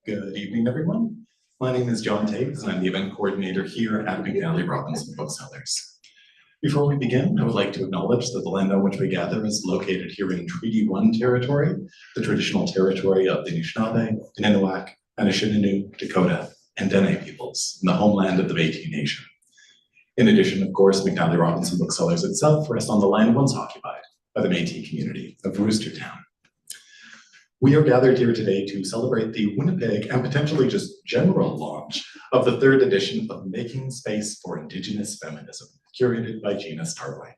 Good evening, everyone. My name is John Tiggs, and I'm the event coordinator here at McNally Robinson Booksellers. Before we begin, I would like to acknowledge that the land on which we gather is located here in Treaty 1 territory, the traditional territory of the Anishinaabe, Niniwak, Anishinaabe, Dakota, and Dene peoples, and the homeland of the Métis Nation. In addition, of course, McNally Robinson Booksellers itself rests on the land once occupied by the Métis community of Roostertown. We are gathered here today to celebrate the Winnipeg and potentially just general launch of the 3rd edition of Making Space for Indigenous Feminism, curated by Gina Starblanket.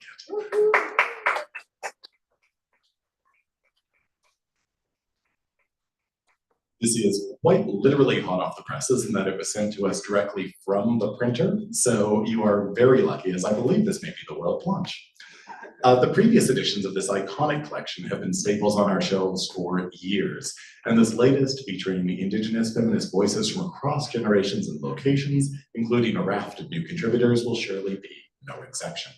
This is quite literally hot off the presses in that it was sent to us directly from the printer, so you are very lucky, as I believe this may be the world launch. The previous editions of this iconic collection have been staples on our shelves for years, and this latest, featuring Indigenous feminist voices from across generations and locations, including a raft of new contributors, will surely be no exception.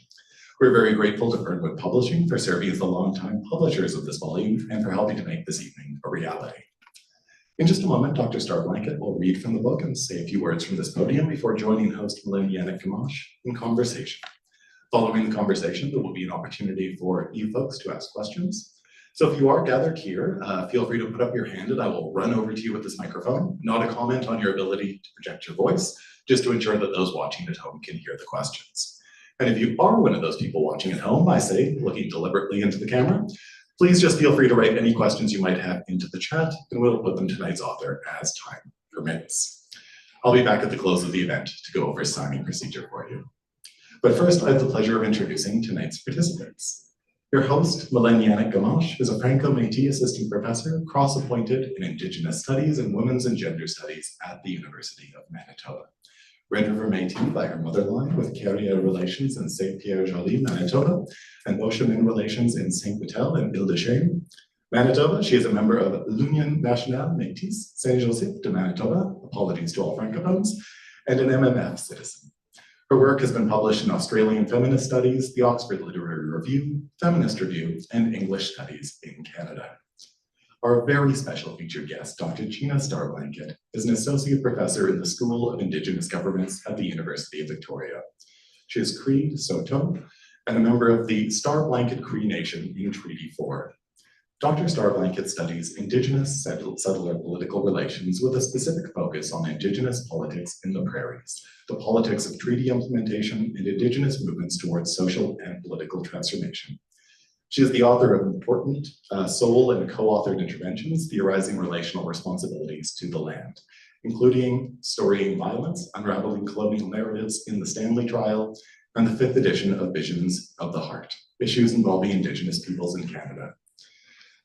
We're very grateful to Fernwood Publishing for serving as the longtime publishers of this volume and for helping to make this evening a reality. In just a moment, Dr. Starblanket will read from the book and say a few words from this podium before joining host Mylène Yannick Gamache in conversation. Following the conversation, there will be an opportunity for you folks to ask questions. So if you are gathered here, feel free to put up your hand and I will run over to you with this microphone. Not a comment on your ability to project your voice, just to ensure that those watching at home can hear the questions. And if you are one of those people watching at home, I say, looking deliberately into the camera, please just feel free to write any questions you might have into the chat and we'll put them to tonight's author as time permits. I'll be back at the close of the event to go over signing procedure for you. But first, I have the pleasure of introducing tonight's participants. Your host, Mylène Yannick Gamache, is a Franco-Métis assistant professor, cross-appointed in Indigenous Studies and Women's and Gender Studies at the University of Manitoba. Red River Métis by her mother line with Carrière Relations in Saint-Pierre-Joli, Manitoba, and Bochemin Relations in Saint-Vital and Ile-de-Chêne. Manitoba, she is a member of l'Union Nationale Métis Saint-Joseph de Manitoba, apologies to all Francophones, and an MMF citizen. Her work has been published in Australian Feminist Studies, the Oxford Literary Review, Feminist Review, and English Studies in Canada. Our very special featured guest, Dr. Gina Starblanket, is an associate professor in the School of Indigenous Governments at the University of Victoria. She is Cree Saulteaux and a member of the Starblanket Cree Nation in Treaty 4. Dr. Starblanket studies Indigenous settler political relations with a specific focus on Indigenous politics in the prairies, the politics of treaty implementation, and Indigenous movements towards social and political transformation. She is the author of important sole and co-authored interventions theorizing relational responsibilities to the land, including Storying Violence, Unraveling Colonial Narratives in the Stanley Trial, and the 5th edition of Visions of the Heart, Issues Involving Indigenous Peoples in Canada.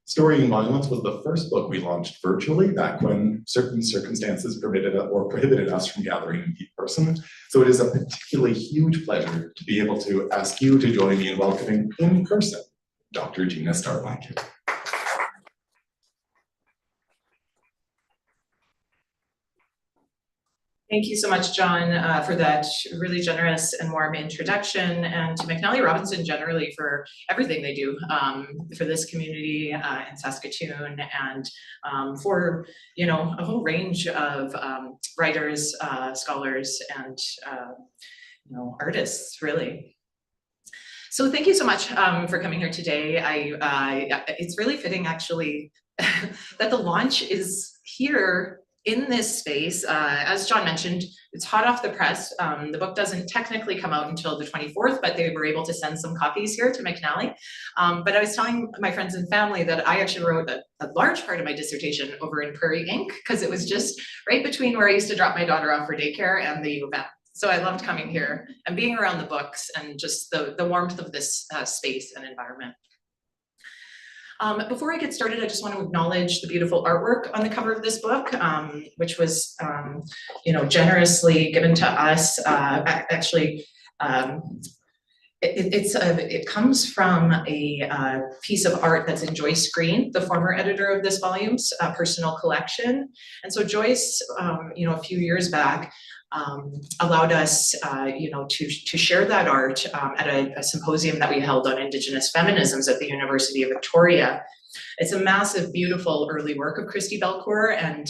Storying Violence was the first book we launched virtually back when certain circumstances permitted or prohibited us from gathering in person. So it is a particularly huge pleasure to be able to ask you to join me in welcoming in person Dr. Gina Starblanket. Thank you so much, John, for that really generous and warm introduction, and to McNally Robinson generally for everything they do for this community in Saskatoon, and for a whole range of writers, scholars, and artists, really. So thank you so much for coming here today. It's really fitting, actually, that the launch is here in this space. As John mentioned, it's hot off the press. The book doesn't technically come out until the 24th, but they were able to send some copies here to McNally. But I was telling my friends and family that I actually wrote a large part of my dissertation over in Prairie Ink, because it was just right between where I used to drop my daughter off for daycare and the U of M. So I loved coming here and being around the books and just the warmth of this space and environment. Before I get started, I just want to acknowledge the beautiful artwork on the cover of this book, which was, generously given to us. Actually, It comes from a piece of art that's in Joyce Green, the former editor of this volume's personal collection. And so Joyce, a few years back, allowed us, to share that art at a symposium that we held on Indigenous feminisms at the University of Victoria. It's a massive, beautiful early work of Christy Belcourt, and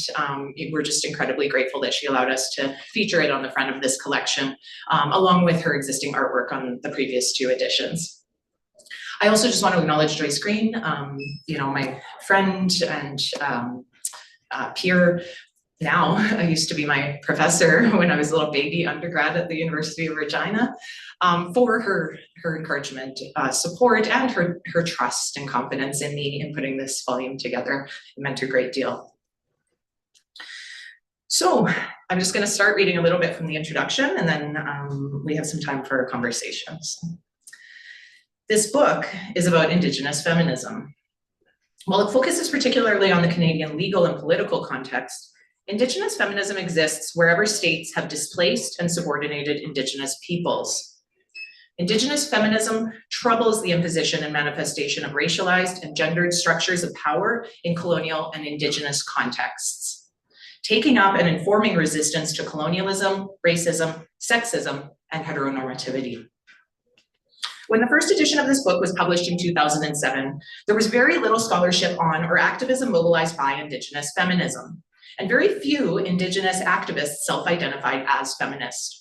we're just incredibly grateful that she allowed us to feature it on the front of this collection, along with her existing artwork on the previous 2 editions. I also just want to acknowledge Joyce Green, my friend and peer. Now, I used to be my professor when I was a little baby undergrad at the University of Regina, for her encouragement, support, and her trust and confidence in me in putting this volume together. It meant a great deal. So I'm just going to start reading a little bit from the introduction, and then we have some time for conversations. This book is about Indigenous feminism. While it focuses particularly on the Canadian legal and political context, Indigenous feminism exists wherever states have displaced and subordinated Indigenous peoples. Indigenous feminism troubles the imposition and manifestation of racialized and gendered structures of power in colonial and Indigenous contexts, taking up and informing resistance to colonialism, racism, sexism, and heteronormativity. When the first edition of this book was published in 2007, there was very little scholarship on or activism mobilized by Indigenous feminism, and very few Indigenous activists self-identified as feminist.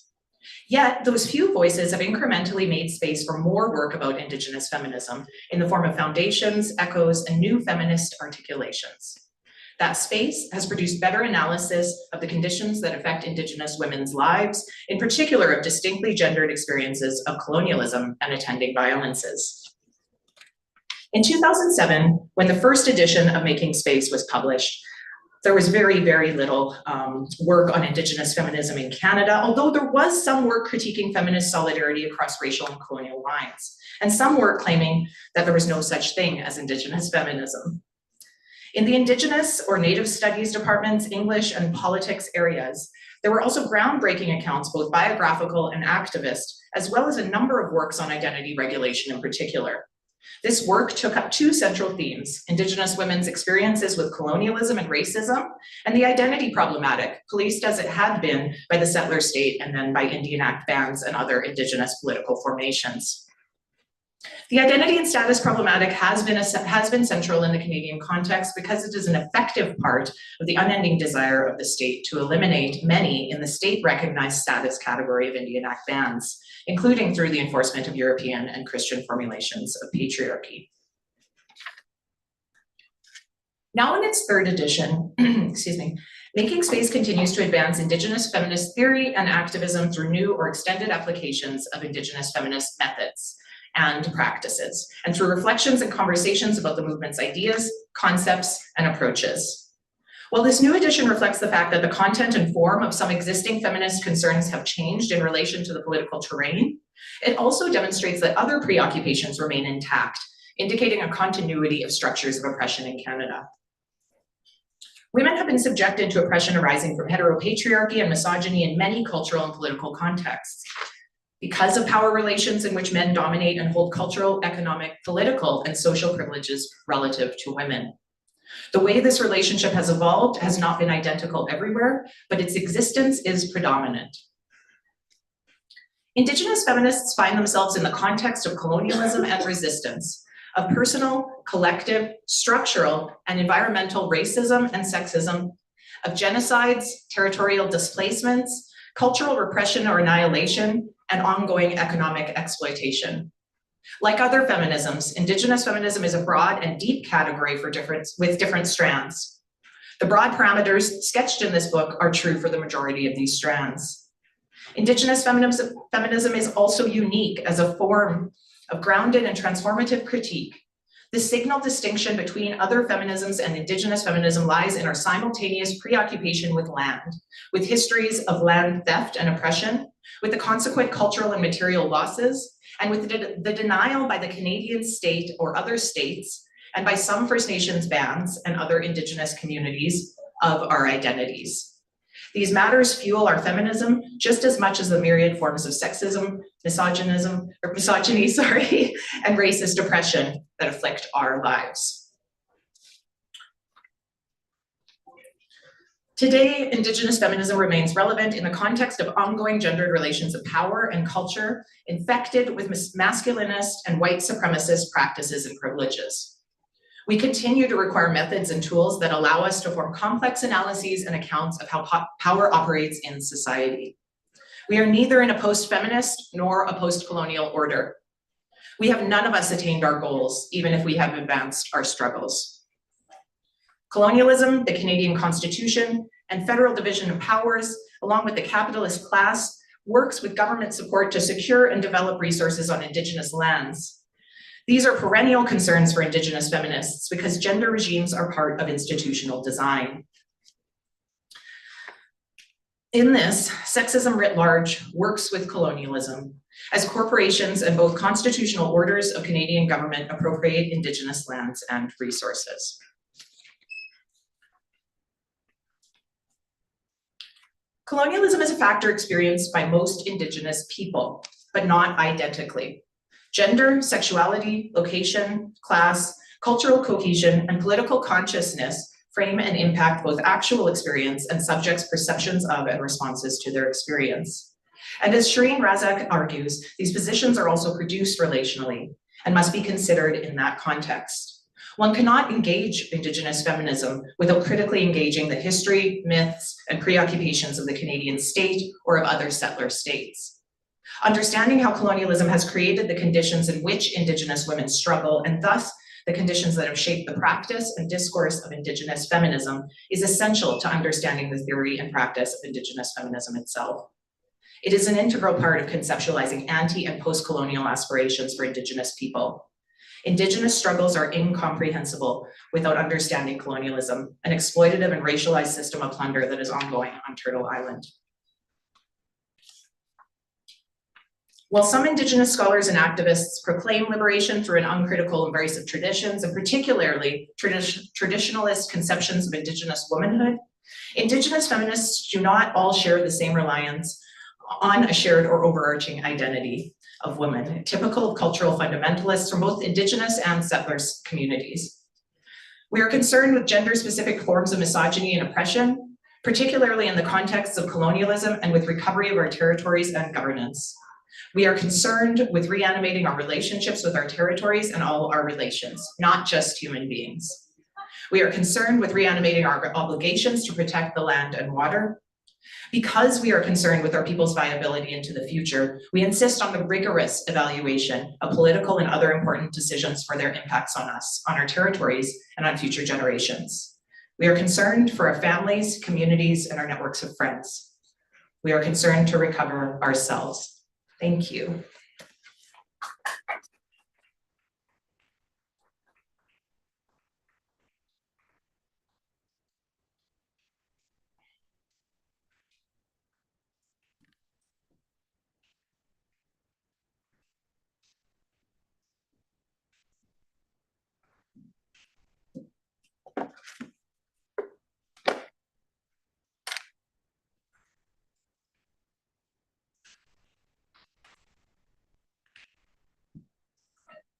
Yet, those few voices have incrementally made space for more work about Indigenous feminism in the form of foundations, echoes, and new feminist articulations. That space has produced better analysis of the conditions that affect Indigenous women's lives, in particular of distinctly gendered experiences of colonialism and attending violences. In 2007, when the first edition of Making Space was published, there was very, very little work on Indigenous feminism in Canada, although there was some work critiquing feminist solidarity across racial and colonial lines, and some work claiming that there was no such thing as Indigenous feminism. In the Indigenous or Native Studies departments, English and politics areas, there were also groundbreaking accounts, both biographical and activist, as well as a number of works on identity regulation in particular. This work took up 2 central themes: Indigenous women's experiences with colonialism and racism, and the identity problematic, policed as it had been by the settler state and then by Indian Act bands and other Indigenous political formations. The identity and status problematic has been central in the Canadian context because it is an effective part of the unending desire of the state to eliminate many in the state-recognized status category of Indian Act bands, including through the enforcement of European and Christian formulations of patriarchy. Now in its 3rd edition, Making Space continues to advance Indigenous feminist theory and activism through new or extended applications of Indigenous feminist methods and practices, and through reflections and conversations about the movement's ideas, concepts, and approaches. While this new edition reflects the fact that the content and form of some existing feminist concerns have changed in relation to the political terrain, it also demonstrates that other preoccupations remain intact, indicating a continuity of structures of oppression in Canada. Women have been subjected to oppression arising from heteropatriarchy and misogyny in many cultural and political contexts. Because of power relations in which men dominate and hold cultural, economic, political, and social privileges relative to women. The way this relationship has evolved has not been identical everywhere, but its existence is predominant. Indigenous feminists find themselves in the context of colonialism and resistance, of personal, collective, structural, and environmental racism and sexism, of genocides, territorial displacements, cultural repression or annihilation, and ongoing economic exploitation. Like other feminisms, Indigenous feminism is a broad and deep category with different strands. The broad parameters sketched in this book are true for the majority of these strands. Indigenous feminism is also unique as a form of grounded and transformative critique. The signal distinction between other feminisms and Indigenous feminism lies in our simultaneous preoccupation with land, with histories of land theft and oppression, with the consequent cultural and material losses, and with the denial by the Canadian state or other states, and by some First Nations bands and other Indigenous communities of our identities. These matters fuel our feminism just as much as the myriad forms of sexism, misogyny, and racist oppression that afflict our lives. Today, Indigenous feminism remains relevant in the context of ongoing gendered relations of power and culture infected with masculinist and white supremacist practices and privileges. We continue to require methods and tools that allow us to form complex analyses and accounts of how power operates in society. We are neither in a post-feminist nor a post-colonial order. We have none of us attained our goals, even if we have advanced our struggles. Colonialism, the Canadian Constitution, and federal division of powers, along with the capitalist class, works with government support to secure and develop resources on Indigenous lands. These are perennial concerns for Indigenous feminists because gender regimes are part of institutional design. In this, sexism writ large works with colonialism as corporations and both constitutional orders of Canadian government appropriate Indigenous lands and resources. Colonialism is a factor experienced by most Indigenous people, but not identically. Gender, sexuality, location, class, cultural cohesion, and political consciousness frame and impact both actual experience and subjects' perceptions of and responses to their experience. And as Shireen Razak argues, these positions are also produced relationally and must be considered in that context. One cannot engage Indigenous feminism without critically engaging the history, myths, and preoccupations of the Canadian state or of other settler states. Understanding how colonialism has created the conditions in which Indigenous women struggle, and thus the conditions that have shaped the practice and discourse of Indigenous feminism, is essential to understanding the theory and practice of Indigenous feminism itself. It is an integral part of conceptualizing anti- and post-colonial aspirations for Indigenous people. Indigenous struggles are incomprehensible without understanding colonialism, an exploitative and racialized system of plunder that is ongoing on Turtle Island. While some Indigenous scholars and activists proclaim liberation through an uncritical embrace of traditions, and particularly traditionalist conceptions of Indigenous womanhood, Indigenous feminists do not all share the same reliance on a shared or overarching identity of women, typical of cultural fundamentalists from both Indigenous and settlers communities. We are concerned with gender-specific forms of misogyny and oppression, particularly in the context of colonialism and with recovery of our territories and governance. We are concerned with reanimating our relationships with our territories and all our relations, not just human beings. We are concerned with reanimating our obligations to protect the land and water. Because we are concerned with our people's viability into the future, we insist on the rigorous evaluation of political and other important decisions for their impacts on us, on our territories, and on future generations. We are concerned for our families, communities, and our networks of friends. We are concerned to recover ourselves. Thank you.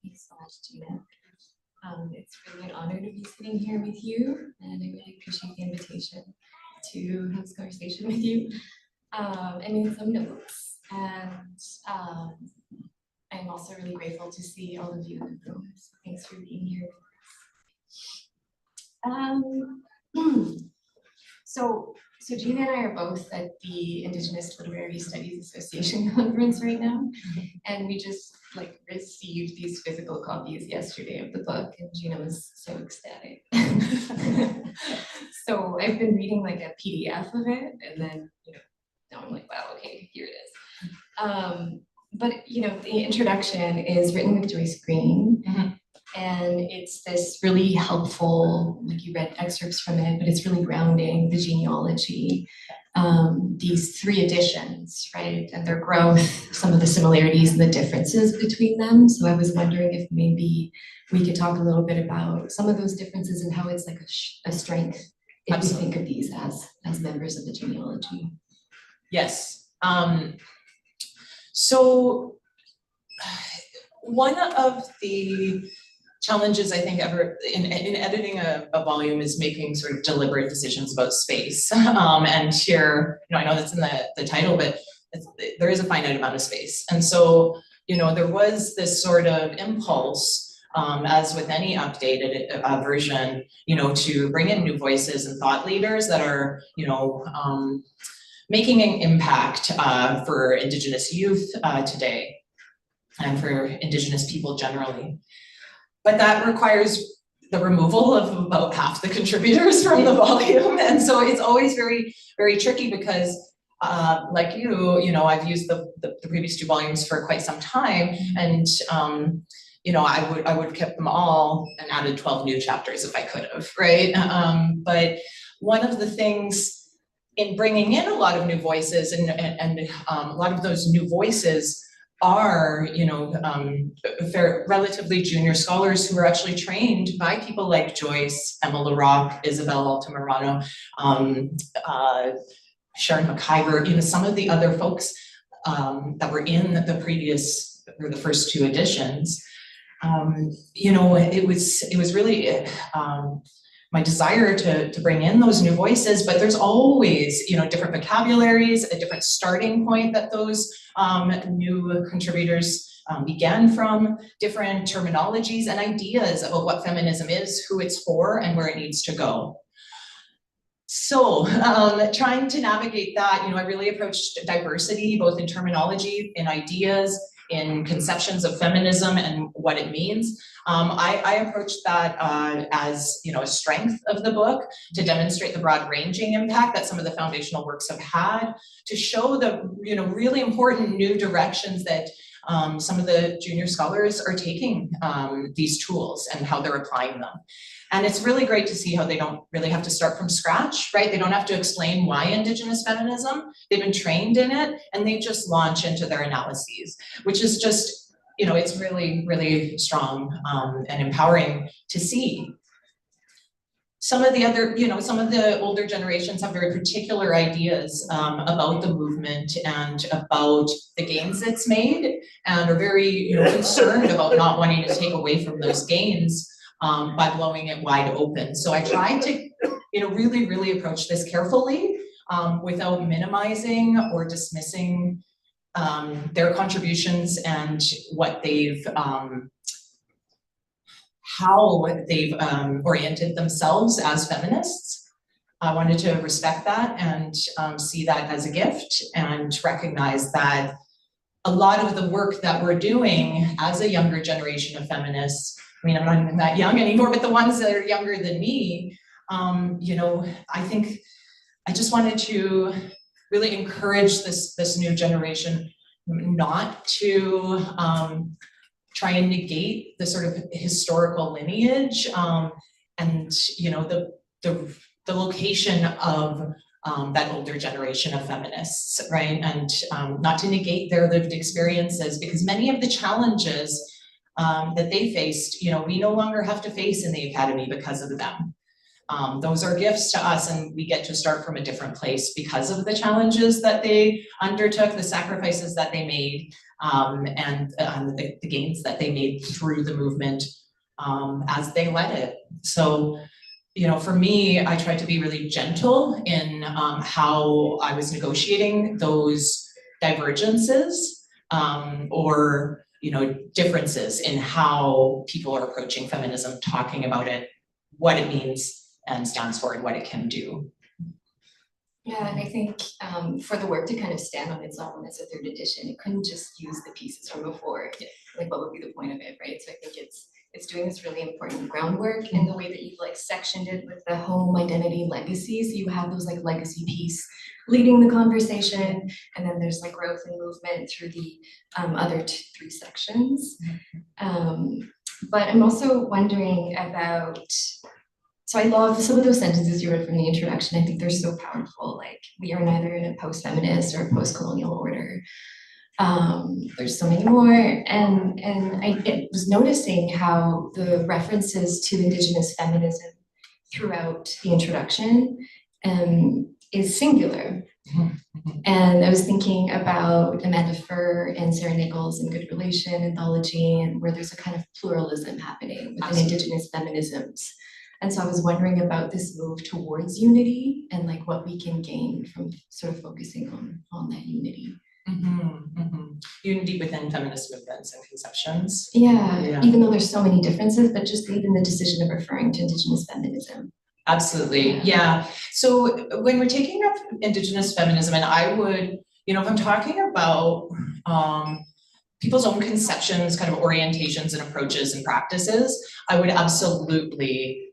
Thanks so much, Gina. It's really an honor to be sitting here with you, and I really appreciate the invitation to have this conversation with you. I made some notes, and I'm also really grateful to see all of you in the room. So thanks for being here. So Gina and I are both at the Indigenous Literary Studies Association conference right now, and we just received these physical copies yesterday of the book, and Gina was so ecstatic. So I've been reading a PDF of it, and then now I'm like, wow, okay, here it is. But the introduction is written with Joyce Green. Mm-hmm. And it's this really helpful, you read excerpts from it, but it's really grounding the genealogy, these three editions, right? And their growth, some of the similarities and the differences between them. So I was wondering if maybe we could talk a little bit about some of those differences and how it's a strength if you think of these as as members of the genealogy? Yes. So one of the challenges I think ever in editing a volume is making sort of deliberate decisions about space. And here, I know that's in the title, but there is a finite amount of space. And so, there was this sort of impulse, as with any updated version, to bring in new voices and thought leaders that are, making an impact for Indigenous youth today and for Indigenous people generally. But that requires the removal of about half the contributors from the volume. And so it's always very, very tricky because like I've used the previous 2 volumes for quite some time, and I would have kept them all and added 12 new chapters if I could have, right? But one of the things in bringing in a lot of new voices and a lot of those new voices are, relatively junior scholars who are actually trained by people like Joyce, Emma LaRocque, Isabel Altamirano, Sharon McIver, some of the other folks that were in the previous or the first 2 editions. It was really my desire to bring in those new voices, but there's always, different vocabularies, a different starting point that those new contributors began from, different terminologies and ideas about what feminism is, who it's for, and where it needs to go. So trying to navigate that, I really approached diversity, both in terminology, in ideas, in conceptions of feminism and what it means. I approached that as a strength of the book, to demonstrate the broad-ranging impact that some of the foundational works have had, to show the really important new directions that some of the junior scholars are taking these tools and how they're applying them. And it's really great to see how they don't really have to start from scratch, right? They don't have to explain why Indigenous feminism. They've been trained in it, and they just launch into their analyses, which is just, it's really, really strong and empowering to see. Some of the other, some of the older generations have very particular ideas about the movement and about the gains it's made, and are very, concerned about not wanting to take away from those gains by blowing it wide open. So I tried to, really, really approach this carefully without minimizing or dismissing their contributions and what they've, how they've oriented themselves as feminists. I wanted to respect that and see that as a gift, and recognize that a lot of the work that we're doing as a younger generation of feminists, I'm not even that young anymore, but the ones that are younger than me, I think I just wanted to really encourage this new generation not to try and negate the sort of historical lineage and the location of that older generation of feminists, right? And not to negate their lived experiences, because many of the challenges that they faced, we no longer have to face in the academy because of them. Those are gifts to us, and we get to start from a different place because of the challenges that they undertook, the sacrifices that they made, and the gains that they made through the movement as they led it. So, for me, I tried to be really gentle in how I was negotiating those divergences or differences in how people are approaching feminism, talking about it, what it means and stands for, and what it can do. Yeah, and I think for the work to kind of stand on its own as a 3rd edition, it couldn't just use the pieces from before. Like, what would be the point of it, right? So I think it's doing this really important groundwork in the way that you've sectioned it with the home, identity, legacy. So you have those legacy piece leading the conversation, and then there's growth and movement through the other 3 sections. But I'm also wondering about, so I love some of those sentences you read from the introduction. I think they're so powerful. We are neither in a post-feminist or a post-colonial order. There's so many more, and I was noticing how the references to Indigenous feminism throughout the introduction is singular. And I was thinking about Amanda Furr and Sarah Nichols in Good Relation anthology, and where there's a kind of pluralism happening within Indigenous feminisms. And so I was wondering about this move towards unity and like what we can gain from sort of focusing on that unity. Unity within feminist movements and conceptions. Yeah, even though there's so many differences, but just even the decision of referring to Indigenous feminism. Absolutely, yeah. So when we're taking up Indigenous feminism, and I would, if I'm talking about people's own conceptions, kind of orientations and approaches and practices, I would absolutely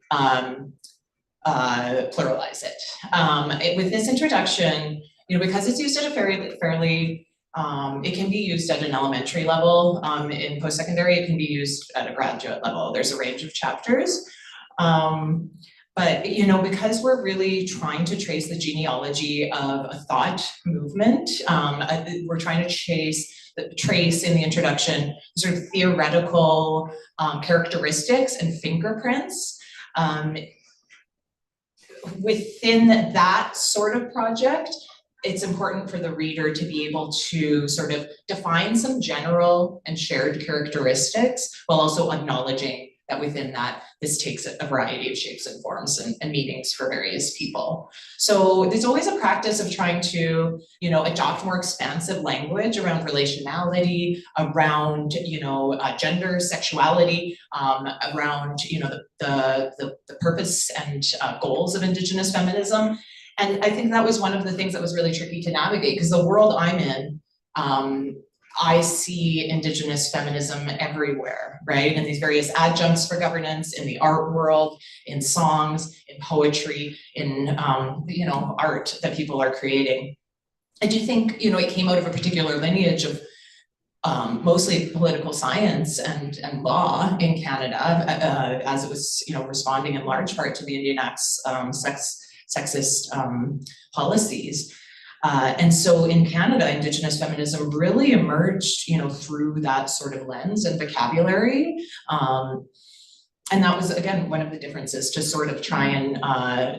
pluralize it. With this introduction, because it's used at a fairly it can be used at an elementary level. In post-secondary, it can be used at a graduate level. There's a range of chapters. But because we're really trying to trace the genealogy of a thought movement, we're trying to trace in the introduction sort of theoretical characteristics and fingerprints. Within that sort of project, it's important for the reader to be able to sort of define some general and shared characteristics while also acknowledging that within that, this takes a variety of shapes and forms and meanings for various people. So there's always a practice of trying to, adopt more expansive language around relationality, around, gender, sexuality, around, the purpose and goals of Indigenous feminism. And I think that was one of the things that was really tricky to navigate, because the world I'm in, I see Indigenous feminism everywhere, right? And these various adjuncts for governance in the art world, in songs, in poetry, in art that people are creating. I do think, it came out of a particular lineage of mostly political science and law in Canada, as it was, responding in large part to the Indian Act's sexist policies. And so in Canada, Indigenous feminism really emerged, through that sort of lens and vocabulary. And that was, again, one of the differences to sort of try and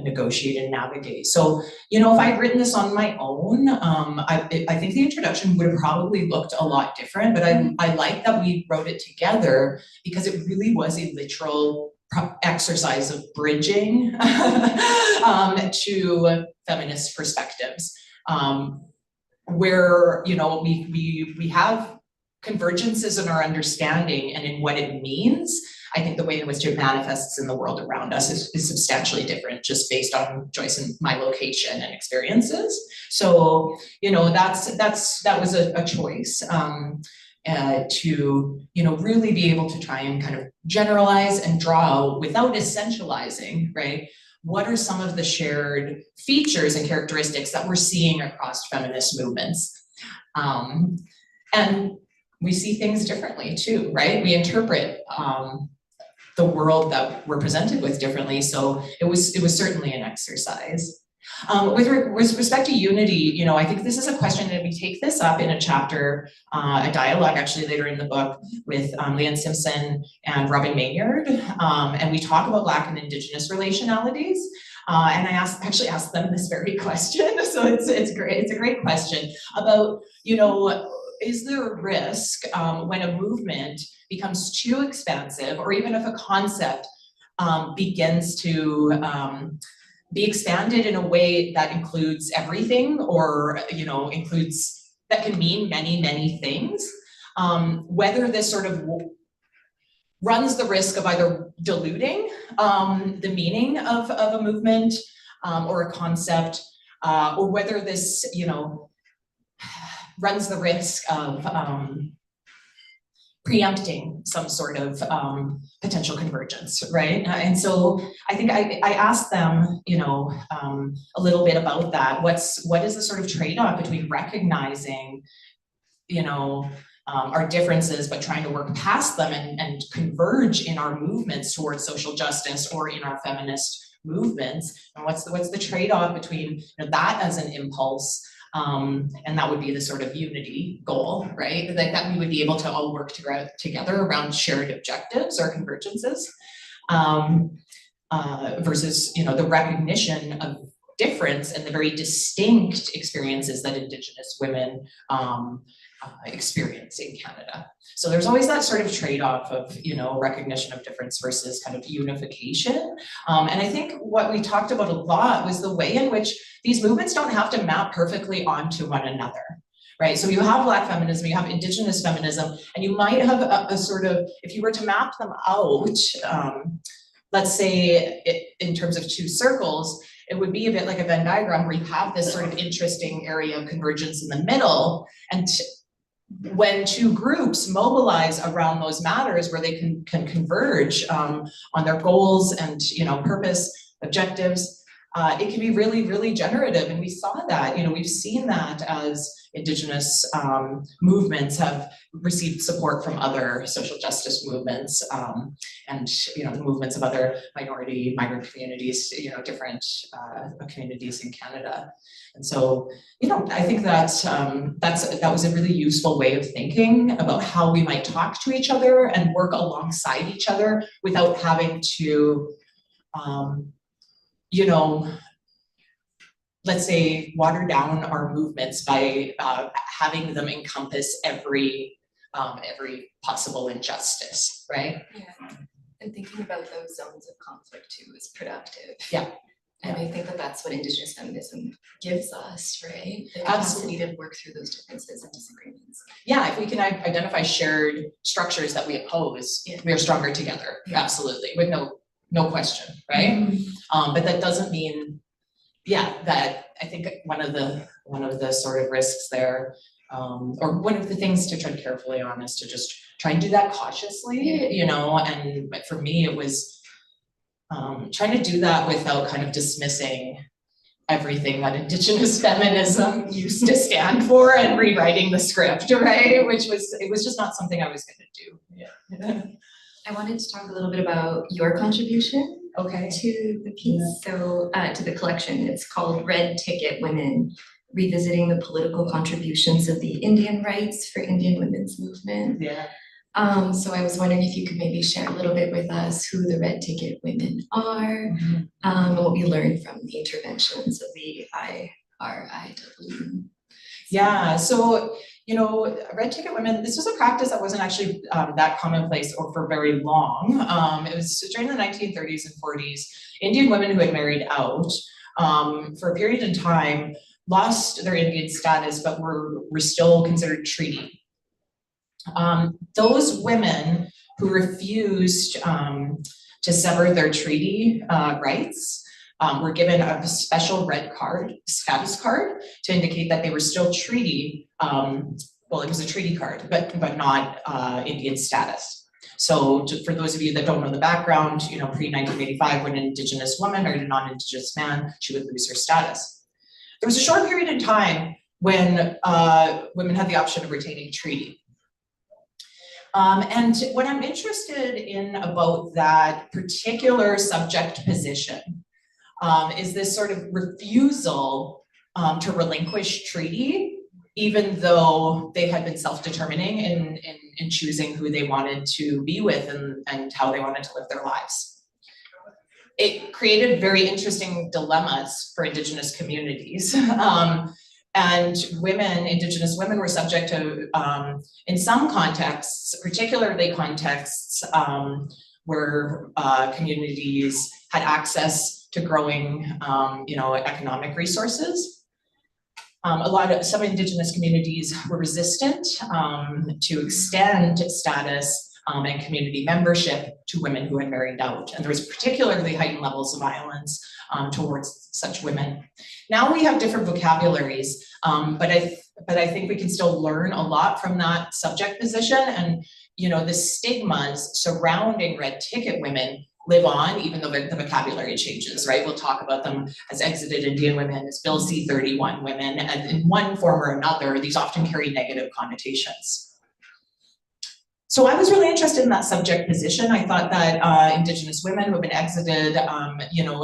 negotiate and navigate. So, if I'd written this on my own, I think the introduction would have probably looked a lot different, but I like that we wrote it together because it really was a literal exercise of bridging to feminist perspectives. Where, we have convergences in our understanding and in what it means. I think the way in which it manifests in the world around us is substantially different, just based on Joyce and my location and experiences. So, that was a choice to, really be able to try and kind of generalize and draw out without essentializing, right? What are some of the shared features and characteristics that we're seeing across feminist movements? And we see things differently too, right? We interpret the world that we're presented with differently. So it was certainly an exercise. With respect to unity, I think this is a question, and we take this up in a chapter, a dialogue actually later in the book with Leanne Simpson and Robin Maynard, and we talk about Black and Indigenous relationalities. And I actually asked them this very question, so it's great. It's a great question about, is there a risk when a movement becomes too expansive, or even if a concept begins to be expanded in a way that includes everything, or that can mean many, many things, whether this sort of runs the risk of either diluting the meaning of a movement or a concept, or whether this, runs the risk of preempting some sort of potential convergence, right? And so I think I asked them, a little bit about that. What is the sort of trade-off between recognizing, our differences, but trying to work past them and converge in our movements towards social justice or in our feminist movements? And what's the trade-off between that as an impulse? And that would be the sort of unity goal, right? Like that we would be able to all work together around shared objectives or convergences, versus, the recognition of difference and the very distinct experiences that Indigenous women experience in Canada. So there's always that sort of trade-off of, you know, recognition of difference versus kind of unification. And I think what we talked about a lot was the way in which these movements don't have to map perfectly onto one another. Right, so you have Black feminism, you have Indigenous feminism, and you might have a sort of, if you were to map them out, let's say in terms of two circles, it would be a bit like a Venn diagram where you have this sort of interesting area of convergence in the middle, and when two groups mobilize around those matters where they can converge on their goals and, you know, purpose, objectives, it can be really, really generative. And we saw that, you know, we've seen that as Indigenous movements have received support from other social justice movements and, you know, the movements of other minority, migrant communities, you know, different communities in Canada. And so, you know, I think that that was a really useful way of thinking about how we might talk to each other and work alongside each other without having to, you know, let's say, water down our movements by having them encompass every possible injustice, right? Yeah, and thinking about those zones of conflict too is productive. Yeah. And I think that that's what Indigenous feminism gives us, right? The Absolutely. capacity to work through those differences and disagreements. Yeah, if we can identify shared structures that we oppose, we are stronger together. Yeah. Absolutely, with no question, right? Mm-hmm. But that doesn't mean, yeah, that I think one of the sort of risks there, or one of the things to tread carefully on is to just try and do that cautiously, you know, and for me it was trying to do that without kind of dismissing everything that Indigenous feminism used to stand for and rewriting the script, right? It was just not something I was gonna do. Yeah. I wanted to talk a little bit about your contribution to the piece. So to the collection, it's called Red Ticket Women, Revisiting the Political Contributions of the Indian Rights for Indian Women's Movement. Yeah. So I was wondering if you could maybe share a little bit with us who the Red Ticket Women are, and what we learned from the interventions of the IRIW. Yeah, so, you know, Red Ticket Women, this was a practice that wasn't actually that commonplace or for very long. It was during the 1930s and 40s, Indian women who had married out for a period of time lost their Indian status, but were still considered treaty. Those women who refused to sever their treaty rights were given a special red card, status card, to indicate that they were still treaty, well, it was a treaty card, but not Indian status. So for those of you that don't know the background, you know, pre-1985, when an Indigenous woman married a non-Indigenous man, she would lose her status. There was a short period in time when women had the option of retaining treaty. And what I'm interested in about that particular subject position is this sort of refusal to relinquish treaty, even though they had been self-determining in choosing who they wanted to be with and how they wanted to live their lives. It created very interesting dilemmas for Indigenous communities. And women, Indigenous women, were subject to, in some contexts, particularly contexts where communities had access to growing, you know, economic resources. Some Indigenous communities were resistant to extend status and community membership to women who had married out. And there was particularly heightened levels of violence towards such women. Now we have different vocabularies, but I think we can still learn a lot from that subject position. And, you know, the stigmas surrounding red ticket women live on, even though the vocabulary changes, right? We'll talk about them as exited Indian women, as Bill C-31 women, and in one form or another, these often carry negative connotations. So I was really interested in that subject position. I thought that Indigenous women who have been exited, you know,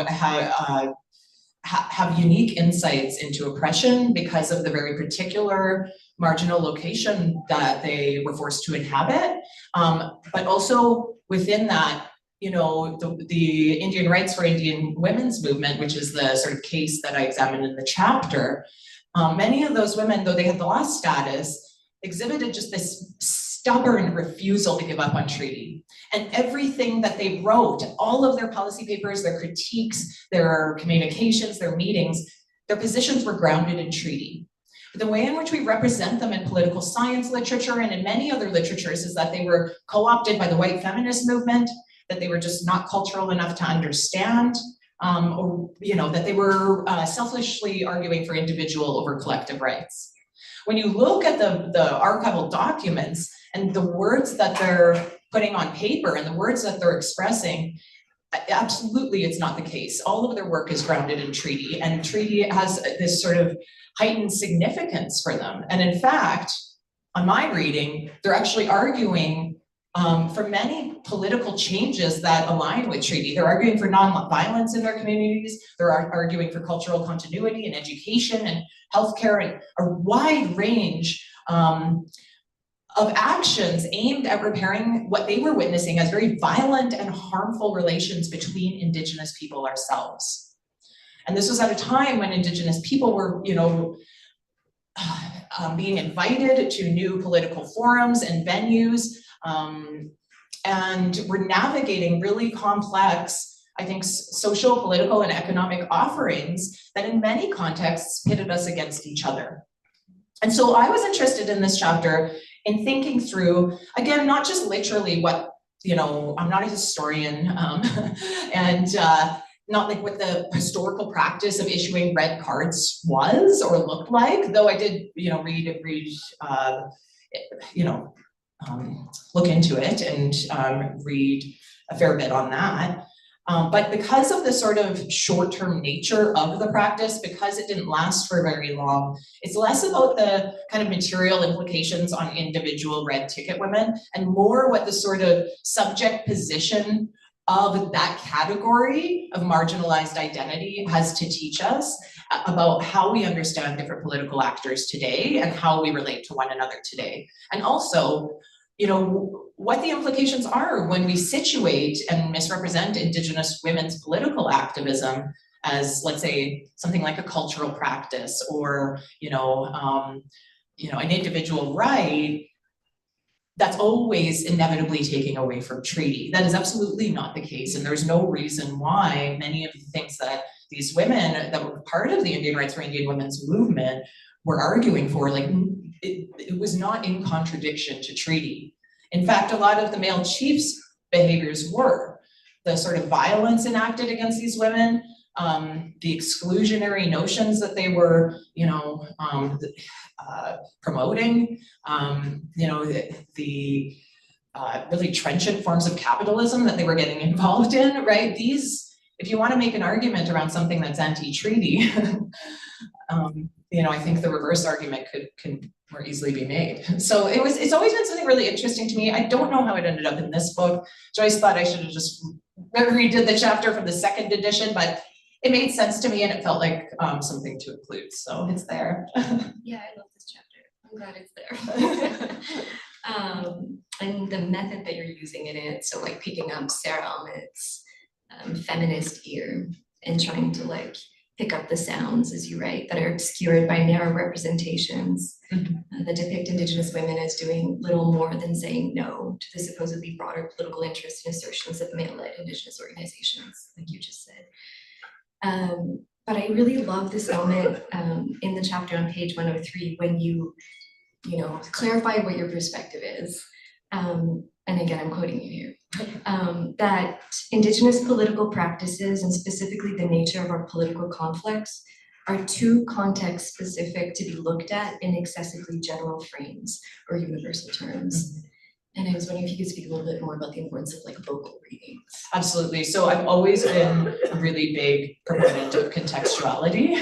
have unique insights into oppression because of the very particular marginal location that they were forced to inhabit. But also within that, the Indian Rights for Indian Women's movement, which is the sort of case that I examined in the chapter, many of those women, though they had lost status, exhibited just this stubborn refusal to give up on treaty. And everything that they wrote, all of their policy papers, their critiques, their communications, their meetings, their positions were grounded in treaty. The way in which we represent them in political science literature and in many other literatures is that they were co-opted by the white feminist movement, that they were just not cultural enough to understand, or that they were selfishly arguing for individual over collective rights. When you look at the archival documents and the words that they're putting on paper and the words that they're expressing, absolutely it's not the case. All of their work is grounded in treaty, and treaty has this sort of heightened significance for them. And in fact, on my reading, they're actually arguing for many political changes that align with treaty. They're arguing for non-violence in their communities. They're arguing for cultural continuity and education and healthcare and a wide range of actions aimed at repairing what they were witnessing as very violent and harmful relations between Indigenous people ourselves. And this was at a time when Indigenous people were, being invited to new political forums and venues, and we're navigating really complex, I think, social, political, and economic offerings that in many contexts pitted us against each other. And so I was interested in this chapter in thinking through, again, not just literally what, I'm not a historian, and not like what the historical practice of issuing red cards was or looked like, though I did, look into it and read a fair bit on that. But because of the sort of short-term nature of the practice, because it didn't last for very long, it's less about the kind of material implications on individual red ticket women and more what the sort of subject position of that category of marginalized identity has to teach us about how we understand different political actors today and how we relate to one another today. And also, what the implications are when we situate and misrepresent Indigenous women's political activism as, let's say, something like a cultural practice or, an individual right that's always inevitably taking away from treaty. That is absolutely not the case. And there's no reason why many of the things that these women that were part of the Indian Rights for Indian Women's movement were arguing for, it was not in contradiction to treaty. In fact, a lot of the male chiefs' behaviors were. The sort of violence enacted against these women, the exclusionary notions that they were, promoting, the really trenchant forms of capitalism that they were getting involved in, right? These, if you want to make an argument around something that's anti-treaty, I think the reverse argument can more easily be made. So it's always been something really interesting to me. I don't know how it ended up in this book. Joyce thought I should have just redid the chapter from the second edition, but it made sense to me and it felt like something to include. So it's there. Yeah, I love this chapter. I'm glad it's there. And the method that you're using in it, so like picking up Sarah Ahmed's feminist ear and trying to pick up the sounds, as you write, that are obscured by narrow representations that depict Indigenous women as doing little more than saying no to the supposedly broader political interests and assertions of male-led Indigenous organizations, like you just said. But I really love this moment in the chapter on page 103 when you clarify what your perspective is. And again, I'm quoting you here, that Indigenous political practices and specifically the nature of our political conflicts are too context specific to be looked at in excessively general frames or universal terms. And I was wondering if you could speak a little bit more about the importance of local readings. Absolutely. So I've always been a really big proponent of contextuality.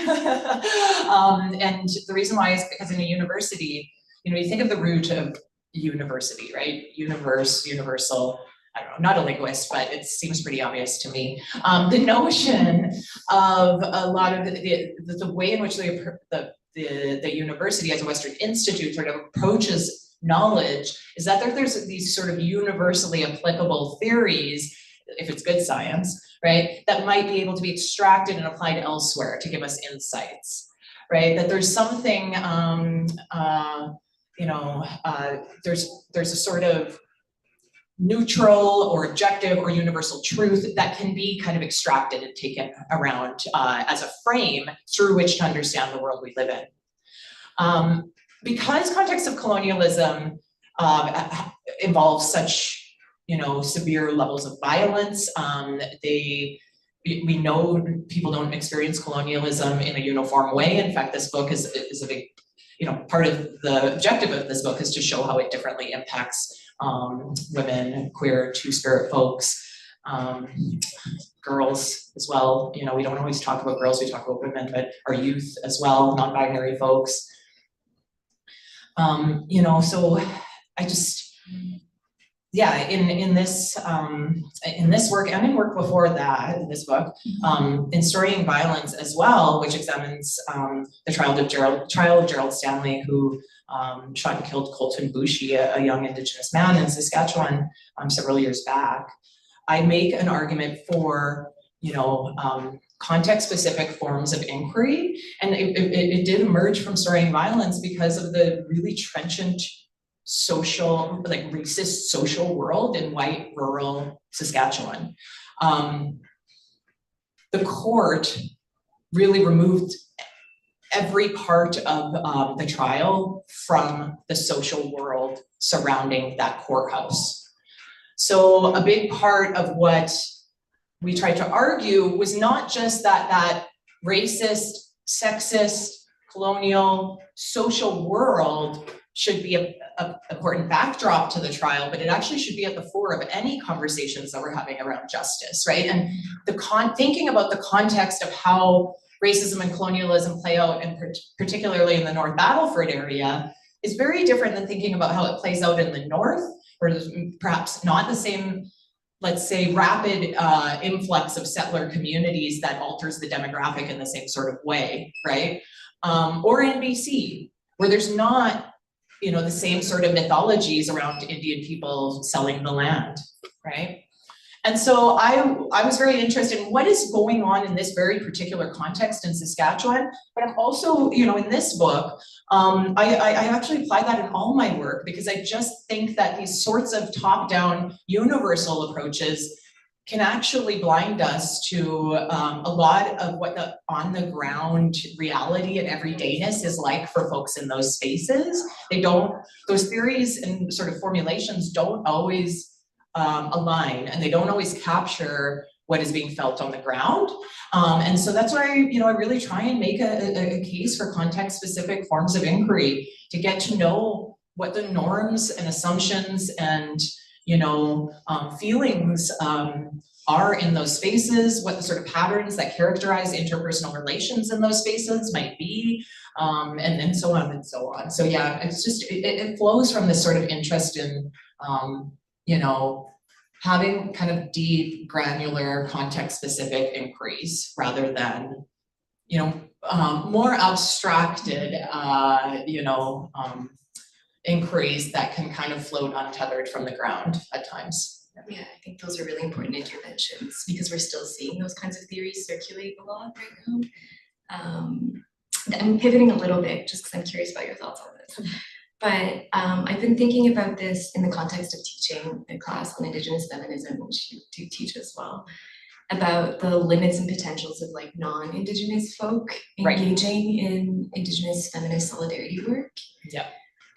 And the reason why is because in a university, you think of the root of university, right? Universe, universal, I don't know, not a linguist, but it seems pretty obvious to me. The notion of a lot of the way in which the university as a Western institute sort of approaches knowledge is that there's these sort of universally applicable theories if it's good science, right, that might be able to be extracted and applied elsewhere to give us insights, right? That there's something, there's a sort of neutral or objective or universal truth that can be kind of extracted and taken around as a frame through which to understand the world we live in. Because context of colonialism involves such, severe levels of violence, we know people don't experience colonialism in a uniform way. In fact, this book is a big, part of the objective of this book is to show how it differently impacts women, queer, two-spirit folks, girls as well. We don't always talk about girls, we talk about women, but our youth as well, non-binary folks. So I just, in this work and in work before that, in this book, in Storying Violence as well, which examines the trial of Gerald Stanley, who shot and killed Colton Boushie, a young Indigenous man in Saskatchewan several years back. I make an argument for, context-specific forms of inquiry, and it did emerge from Storying Violence because of the really trenchant social, racist social world in white rural Saskatchewan. The court really removed every part of the trial from the social world surrounding that courthouse. So a big part of what we tried to argue was not just that racist, sexist, colonial, social world should be an important backdrop to the trial, but it actually should be at the fore of any conversations that we're having around justice, right? And thinking about the context of how racism and colonialism play out, and particularly in the North Battleford area, is very different than thinking about how it plays out in the North, where there's perhaps not the same, let's say, rapid influx of settler communities that alters the demographic in the same sort of way, right? Or in BC, where there's not, the same sort of mythologies around Indian people selling the land, right? And so I was very interested in what is going on in this very particular context in Saskatchewan, but I'm also, in this book, I actually apply that in all my work, because I just think that these sorts of top-down universal approaches can actually blind us to a lot of what the on-the-ground reality and everydayness is like for folks in those spaces. Those theories and sort of formulations don't always align, and they don't always capture what is being felt on the ground. And so that's why I really try and make a case for context-specific forms of inquiry to get to know what the norms and assumptions and feelings are in those spaces, what the sort of patterns that characterize interpersonal relations in those spaces might be, and so on and so on. So yeah, it's just, it flows from this sort of interest in, having kind of deep, granular, context-specific inquiries rather than, more abstracted, inquiries that can kind of float untethered from the ground at times. Yeah, I think those are really important interventions, because we're still seeing those kinds of theories circulate a lot right now. I'm pivoting a little bit just because I'm curious about your thoughts on this. But I've been thinking about this in the context of teaching a class on Indigenous feminism, which you do teach as well, about the limits and potentials of non-Indigenous folk engaging in Indigenous feminist solidarity work. Yeah.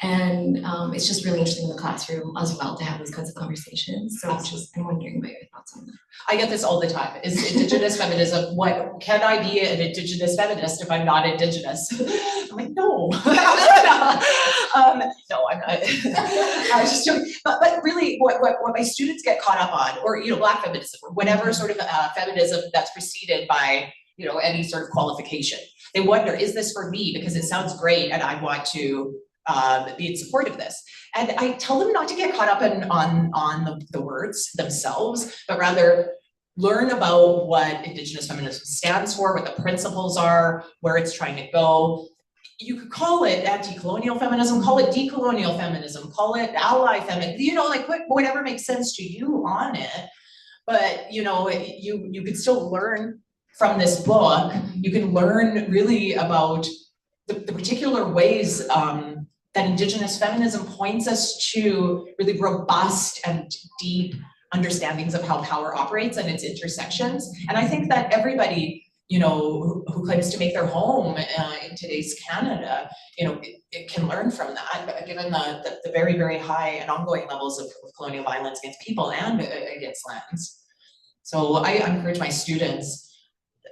And it's just really interesting in the classroom as well to have those kinds of conversations. So I'm wondering about your thoughts on that. I get this all the time. Is Indigenous feminism, what can I be an Indigenous feminist if I'm not Indigenous? I'm like, no. No, I'm not. I was just joking. But really, what my students get caught up on, or Black feminism, or whatever sort of feminism that's preceded by any sort of qualification, they wonder, is this for me? Because it sounds great, and I want to be in support of this. And I tell them not to get caught up on the words themselves, but rather learn about what Indigenous feminism stands for, what the principles are, where it's trying to go. You could call it anti-colonial feminism, call it decolonial feminism, call it ally feminism, whatever makes sense to you on it. but you know, you could still learn from this book. You can learn really about the particular ways that Indigenous feminism points us to really robust and deep understandings of how power operates and its intersections. And I think that everybody, you know, who claims to make their home in today's Canada, you know, it can learn from that, given the very, very high and ongoing levels of colonial violence against people and against lands. So I encourage my students,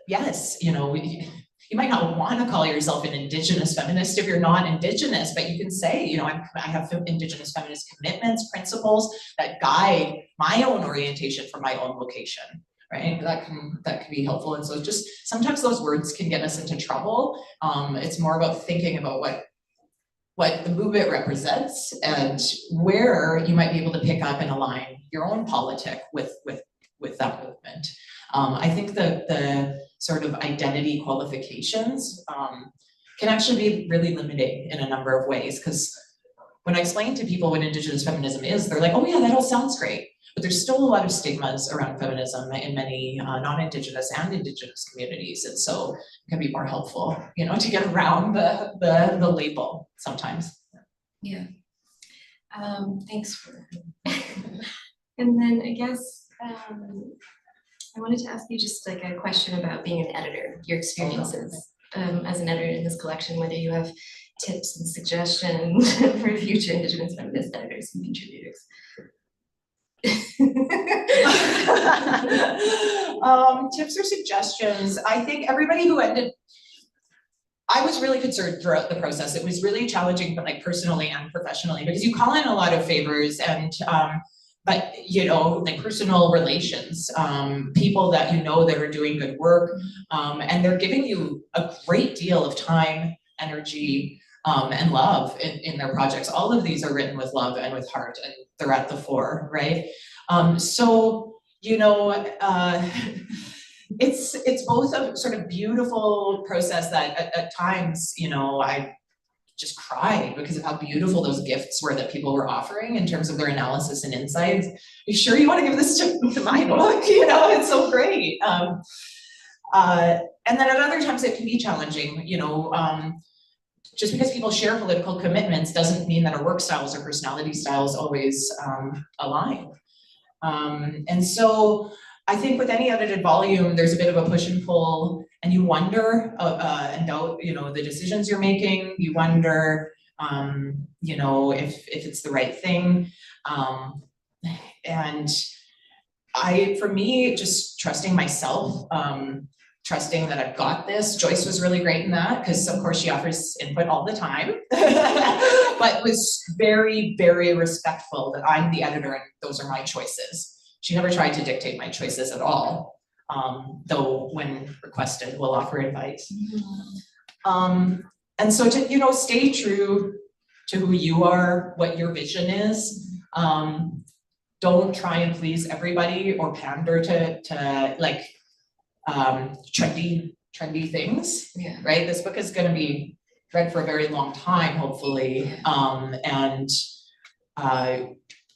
yes, you know, you might not want to call yourself an Indigenous feminist if you're not Indigenous, but you can say, you know, I have Indigenous feminist commitments, principles that guide my own orientation for my own vocation, right? That can be helpful. And so just sometimes those words can get us into trouble. It's more about thinking about what the movement represents and where you might be able to pick up and align your own politic with that movement. I think the sort of identity qualifications can actually be really limiting in a number of ways, because when I explain to people what Indigenous feminism is, they're like, oh yeah, that all sounds great. But there's still a lot of stigmas around feminism in many non-Indigenous and Indigenous communities. And so it can be more helpful, you know, to get around the label sometimes. Yeah. Thanks for and then I guess I wanted to ask you just like a question about being an editor, your experiences as an editor in this collection, whether you have tips and suggestions for future Indigenous feminist editors and contributors. Tips or suggestions. I think everybody who I was really concerned throughout the process. It was really challenging, but like personally and professionally, because you call in a lot of favors and but you know, like personal relations, people that you know that are doing good work, and they're giving you a great deal of time, energy, and love in their projects. All of these are written with love and with heart, and they're at the fore, right? So, you know, it's both a sort of beautiful process that at times, you know, I just cried because of how beautiful those gifts were that people were offering in terms of their analysis and insights. Are you sure you want to give this to my book? You know, it's so great. And then at other times it can be challenging, you know, just because people share political commitments doesn't mean that our work styles or personality styles always align. And so I think with any edited volume, there's a bit of a push and pull, and you wonder and doubt, you know, the decisions you're making. You wonder, you know, if it's the right thing. And for me, just trusting myself, trusting that I've got this. Joyce was really great in that, because of course she offers input all the time, but was very, very respectful that I'm the editor and those are my choices. She never tried to dictate my choices at all, though when requested, we'll offer advice. And so to, you know, stay true to who you are, what your vision is. Don't try and please everybody or pander to like trendy things, yeah. Right? This book is going to be read for a very long time, hopefully. And I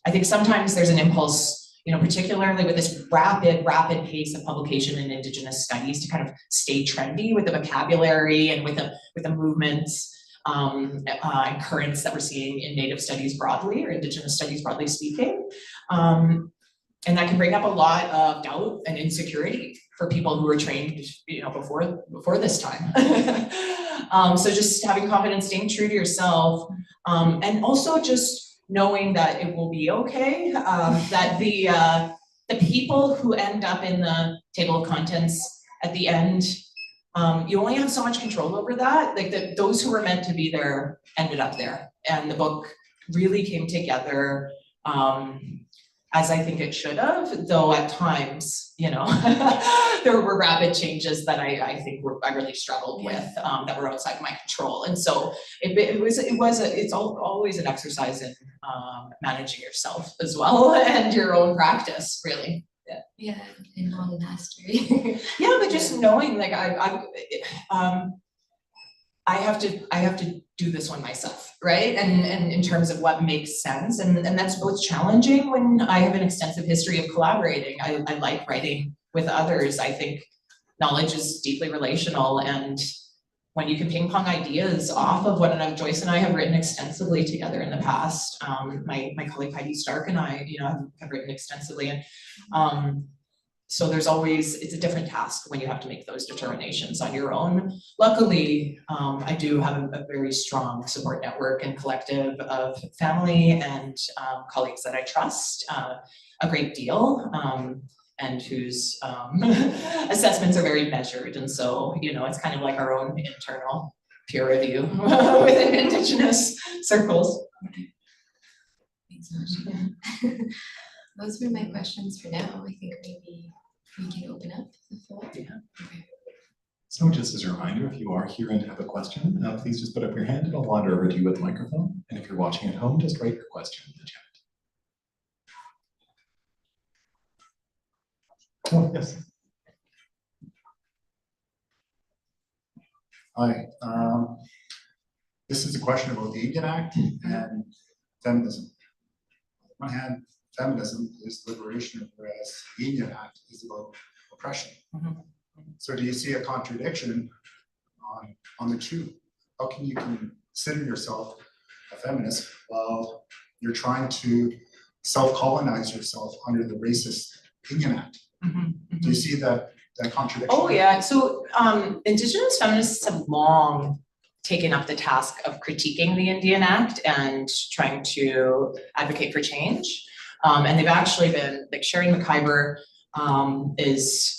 think sometimes there's an impulse, you know, particularly with this rapid pace of publication in Indigenous studies, to kind of stay trendy with the vocabulary and with the movements and currents that we're seeing in Native studies broadly, or Indigenous studies broadly speaking. And that can bring up a lot of doubt and insecurity for people who were trained, you know, before this time. So just having confidence, staying true to yourself, and also just knowing that it will be okay, that the people who end up in the table of contents at the end, you only have so much control over that. Like those who were meant to be there ended up there, and the book really came together as I think it should have, though at times, you know, there were rapid changes that I think I really struggled with, that were outside of my control. And so it's always an exercise in managing yourself as well, and your own practice, really. Yeah, in all mastery. Yeah, but just knowing, like I have to do this one myself, right? And in terms of what makes sense, and that's both challenging when I have an extensive history of collaborating. I like writing with others. I think knowledge is deeply relational, and when you can ping pong ideas off of one another, Joyce and I have written extensively together in the past. My colleague Heidi Stark and I, have written extensively, and so there's always, it's a different task when you have to make those determinations on your own. Luckily, I do have a very strong support network and collective of family and colleagues that I trust a great deal, and whose assessments are very measured. And so, it's kind of like our own internal peer review within Indigenous circles. Thanks so much. Those were my questions for now. I think maybe we can open up the floor. Yeah. Okay. So just as a reminder, if you are here and have a question, please just put up your hand and I'll wander over to you with the microphone. And if you're watching at home, just write your question in the chat. Oh, yes. Hi. This is a question about the Indian Act and feminism. On one hand, feminism is liberation, whereas the Indian Act is about oppression. Mm-hmm. So do you see a contradiction on the two? How can you consider yourself a feminist while you're trying to self-colonize yourself under the racist Indian Act? Mm-hmm. Mm-hmm. Do you see that contradiction? Oh yeah, so Indigenous feminists have long taken up the task of critiquing the Indian Act and trying to advocate for change. And they've actually been, like Sherry McIver is,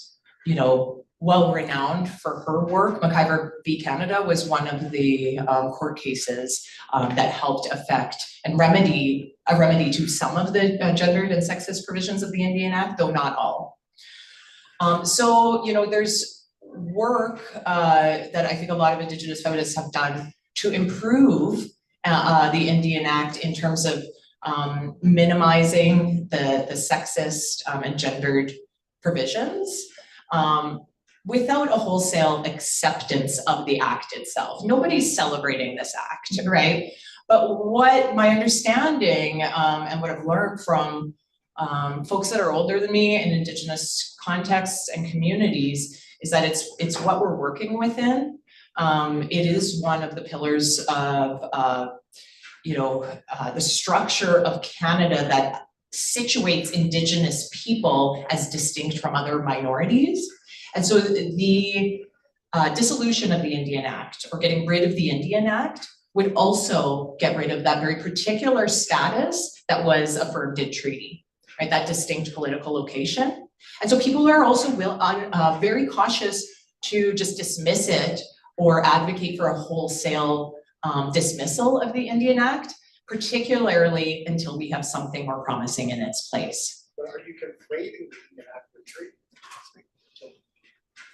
well renowned for her work. McIver v. Canada was one of the court cases that helped affect and remedy to some of the gendered and sexist provisions of the Indian Act, though not all. So, there's work that I think a lot of Indigenous feminists have done to improve the Indian Act in terms of minimizing the sexist and gendered provisions without a wholesale acceptance of the act itself. Nobody's celebrating this act, right? But what my understanding and what I've learned from folks that are older than me in Indigenous contexts and communities is that it's what we're working within. It is one of the pillars of the structure of Canada that situates Indigenous people as distinct from other minorities. And so the dissolution of the Indian Act or getting rid of the Indian Act would also get rid of that very particular status that was affirmed in treaty, right? That distinct political location. And so people are also very cautious to just dismiss it or advocate for a wholesale dismissal of the Indian Act, particularly until we have something more promising in its place. But are you conflating the Indian Act with treaty?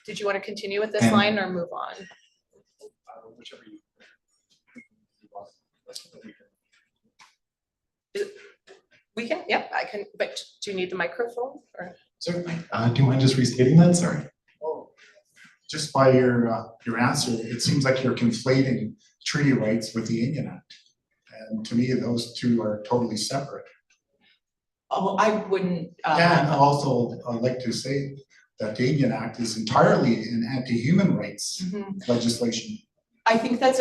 Did you want to continue with this line or move on? Whichever you want. We can, yep, I can, but do you need the microphone or? Certainly. Do you mind just restating that? Sorry. Oh, just by your answer, it seems like you're conflating treaty rights with the Indian Act. And to me, those two are totally separate. Oh, I wouldn't. And also, I'd like to say that the Indian Act is entirely an anti-human rights legislation. I think that's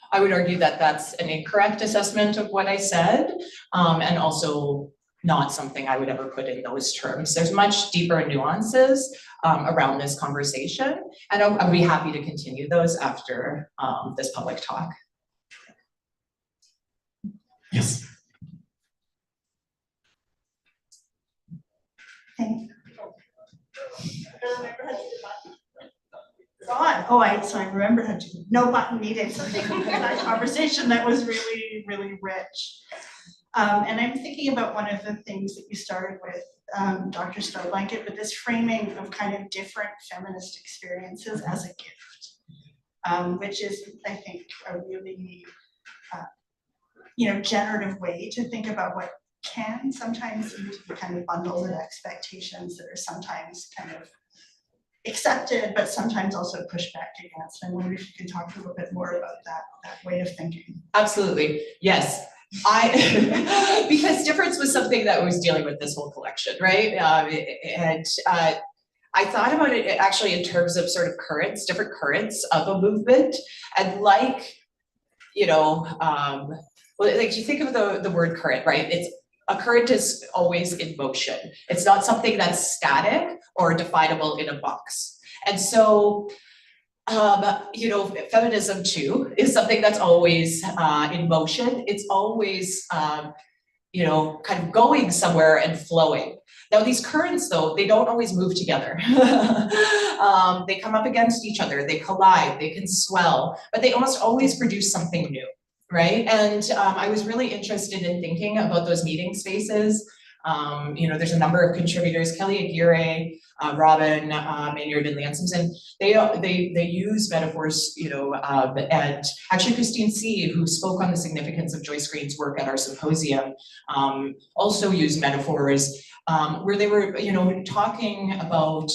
I would argue that that's an incorrect assessment of what I said, and also not something I would ever put in those terms. There's much deeper nuances around this conversation, and I'll be happy to continue those after this public talk. Yes. Thank you. On. So I remember how to, no button needed. So thank you for that conversation. That was really, really rich. And I'm thinking about one of the things that you started with, Dr. Starblanket, with this framing of kind of different feminist experiences as a gift, which is, I think, a really, generative way to think about what can sometimes seem to be kind of bundles of expectations that are sometimes kind of accepted, but sometimes also pushed back against. I wonder if you could talk a little bit more about that way of thinking. Absolutely, yes. Because difference was something that I was dealing with this whole collection, right? I thought about it actually in terms of sort of currents, different currents of a movement, and like, well, like you think of the word current, right? A current is always in motion. It's not something that's static or definable in a box. And so, feminism too is something that's always in motion. It's always, kind of going somewhere and flowing. Now these currents though, they don't always move together. They come up against each other, they collide, they can swell, but they almost always produce something new. Right, and I was really interested in thinking about those meeting spaces. There's a number of contributors, Kelly Aguirre, Robin, Maynard, and Lance Simpson. They use metaphors, and actually Christine C., who spoke on the significance of Joyce Green's work at our symposium, also used metaphors where they were, talking about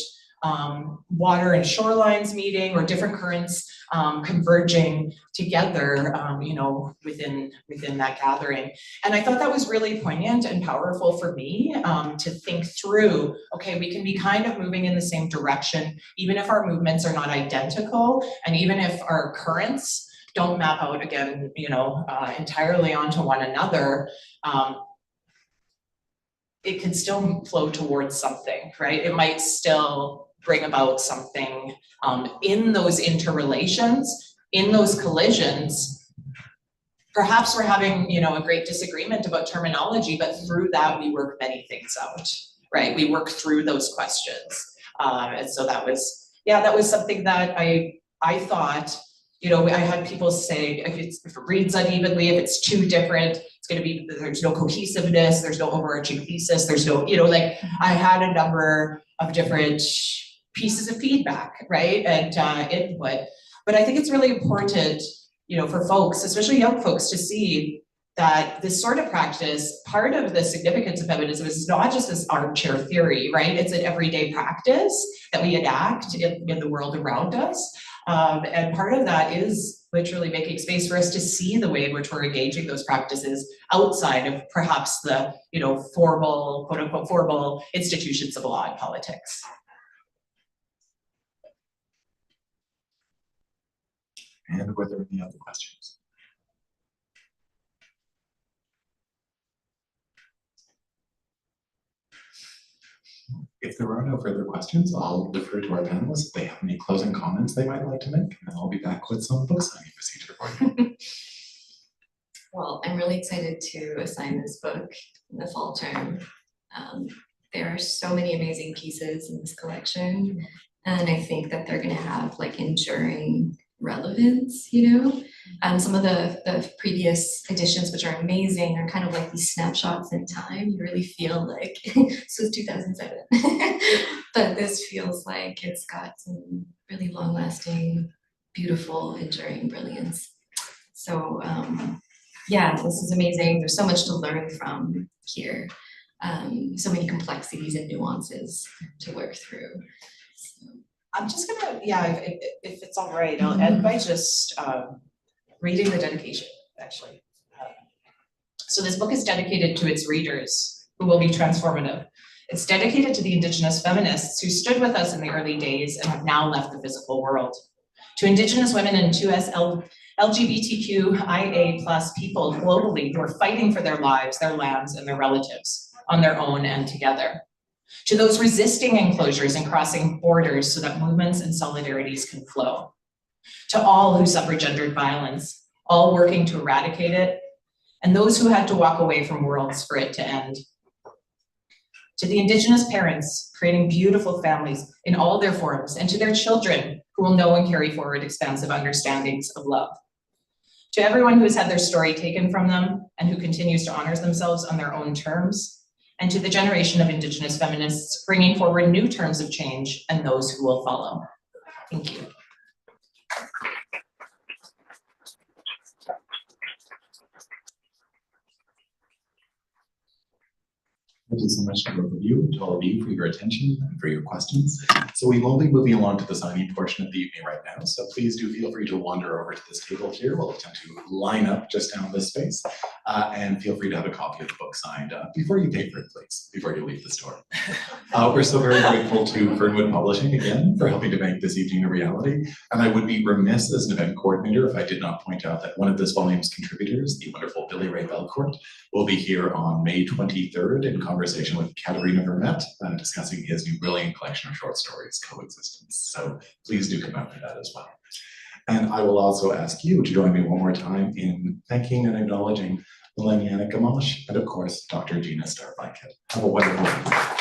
water and shorelines meeting or different currents converging together, within that gathering. And I thought that was really poignant and powerful for me to think through, okay, we can be kind of moving in the same direction, even if our movements are not identical, and even if our currents don't map out again, entirely onto one another, it can still flow towards something, right? It might still bring about something in those interrelations, in those collisions. Perhaps we're having, a great disagreement about terminology, but through that we work many things out, right? We work through those questions. And so that was something that I thought, I had people say, if it reads unevenly, if it's too different, it's going to be, there's no cohesiveness, there's no overarching thesis, there's no, I had a number of different pieces of feedback, right, and input. But I think it's really important, for folks, especially young folks, to see that this sort of practice, part of the significance of feminism is not just this armchair theory, right? It's an everyday practice that we enact in the world around us. And part of that is literally making space for us to see the way in which we're engaging those practices outside of perhaps the, formal, quote unquote, formal institutions of law and politics. And were there any other questions? If there are no further questions, I'll defer to our panelists if they have any closing comments they might like to make, and I'll be back with some book signing procedure for you. Well, I'm really excited to assign this book in the fall term. There are so many amazing pieces in this collection, and I think that they're going to have enduring relevance, Some of the previous editions, which are amazing, are kind of like these snapshots in time. You really feel like this was 2007. But this feels like it's got some really long-lasting, beautiful, enduring brilliance. So this is amazing. There's so much to learn from here. So many complexities and nuances to work through. So. I'm just gonna, if it's all right, I'll end by just reading the dedication, actually. So this book is dedicated to its readers, who will be transformative. It's dedicated to the Indigenous feminists who stood with us in the early days and have now left the physical world. To Indigenous women and to LGBTQIA+ people globally who are fighting for their lives, their lands, and their relatives on their own and together. To those resisting enclosures and crossing borders so that movements and solidarities can flow. To all who suffer gendered violence, all working to eradicate it, and those who had to walk away from worlds for it to end. To the Indigenous parents creating beautiful families in all their forms, and to their children who will know and carry forward expansive understandings of love. To everyone who has had their story taken from them and who continues to honor themselves on their own terms. And to the generation of Indigenous feminists bringing forward new terms of change and those who will follow. Thank you. Thank you so much to both of you, to all of you for your attention and for your questions. So we will be moving along to the signing portion of the evening right now. So please do feel free to wander over to this table here. We'll attempt to line up just down this space and feel free to have a copy of the book signed before you pay for it, please, before you leave the store. We're so very grateful to Fernwood Publishing again for helping to make this evening a reality. And I would be remiss as an event coordinator if I did not point out that one of this volume's contributors, the wonderful Billy Ray Belcourt, will be here on May 23rd in conversation with Katerina Vermette, discussing his new brilliant collection of short stories, Coexistence. So please do come out for that as well. And I will also ask you to join me one more time in thanking and acknowledging Mylène Yannick Gamache and of course, Dr. Gina Starblanket. Have a wonderful evening.